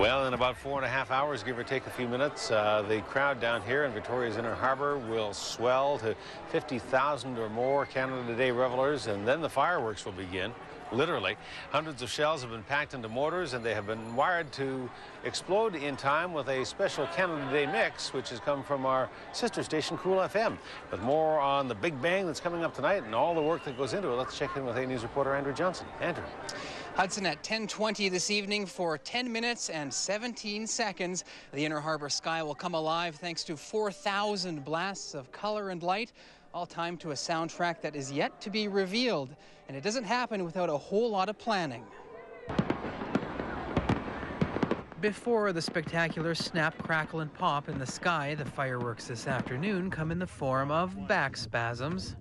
Well, in about 4.5 hours, give or take a few minutes, the crowd down here in Victoria's Inner Harbor will swell to 50,000 or more Canada Day revelers, and then the fireworks will begin. Literally, hundreds of shells have been packed into mortars, and they have been wired to explode in time with a special Canada Day mix, which has come from our sister station, Cool FM. With more on the Big Bang that's coming up tonight and all the work that goes into it, let's check in with A News reporter Andrew Johnson. Andrew. Hudson, at 10:20 this evening, for 10 minutes and 17 seconds, the Inner Harbor sky will come alive thanks to 4,000 blasts of color and light, all timed to a soundtrack that is yet to be revealed. And it doesn't happen without a whole lot of planning. Before the spectacular snap, crackle, and pop in the sky, the fireworks this afternoon come in the form of back spasms.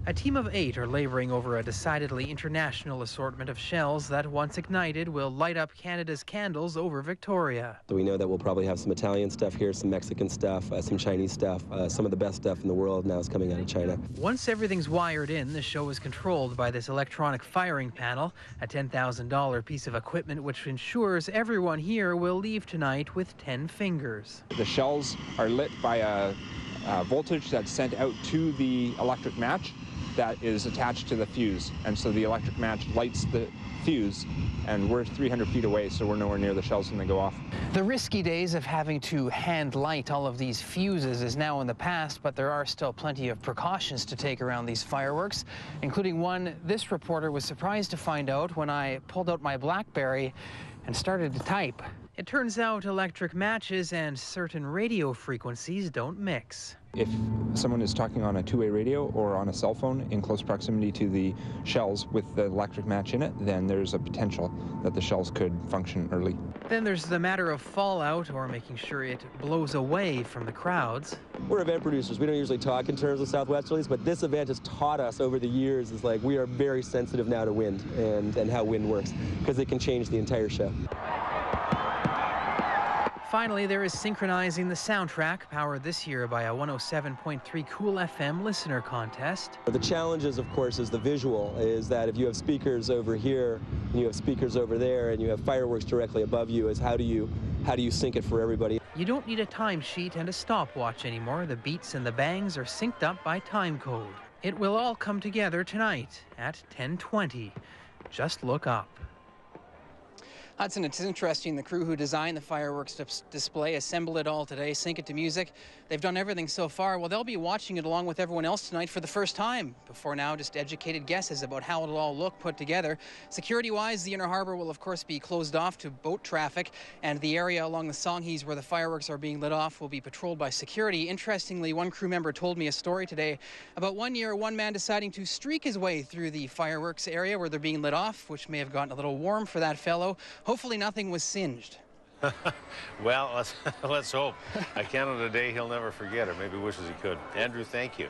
A team of 8 are laboring over a decidedly international assortment of shells that, once ignited, will light up Canada's candles over Victoria. So we know that we'll probably have some Italian stuff here, some Mexican stuff, some Chinese stuff. Some of the best stuff in the world now is coming out of China. Once everything's wired in, the show is controlled by this electronic firing panel, a $10,000 piece of equipment which ensures everyone here will leave tonight with 10 fingers. The shells are lit by a voltage that's sent out to the electric match that is attached to the fuse, and so the electric match lights the fuse, and we're 300 feet away, so we're nowhere near the shells when they go off. The risky days of having to hand light all of these fuses is now in the past, but there are still plenty of precautions to take around these fireworks, including one this reporter was surprised to find out when I pulled out my BlackBerry and started to type. It turns out electric matches and certain radio frequencies don't mix. If someone is talking on a two-way radio or on a cell phone in close proximity to the shells with the electric match in it, then there's a potential that the shells could function early. Then there's the matter of fallout, or making sure it blows away from the crowds. We're event producers. We don't usually talk in terms of southwesterlies, but this event has taught us over the years is like we are very sensitive now to wind and how wind works, because it can change the entire show. Finally, there is synchronizing the soundtrack, powered this year by a 107.3 Cool FM listener contest. The challenge is, of course, is the visual, is that if you have speakers over here, and you have speakers over there, and you have fireworks directly above you, is how do you sync it for everybody? You don't need a timesheet and a stopwatch anymore. The beats and the bangs are synced up by time code. It will all come together tonight at 10:20. Just look up. Hudson, it's interesting. The crew who designed the fireworks display assembled it all today, sync it to music. They've done everything so far. Well, they'll be watching it along with everyone else tonight for the first time. Before now, just educated guesses about how it'll all look put together. Security-wise, the Inner Harbor will, of course, be closed off to boat traffic, and the area along the Songhees where the fireworks are being lit off will be patrolled by security. Interestingly, one crew member told me a story today about one year, one man deciding to streak his way through the fireworks area where they're being lit off, which may have gotten a little warm for that fellow. Hopefully nothing was singed. Well, let's hope. A Canada Day he'll never forget, or maybe wishes he could. Andrew, thank you.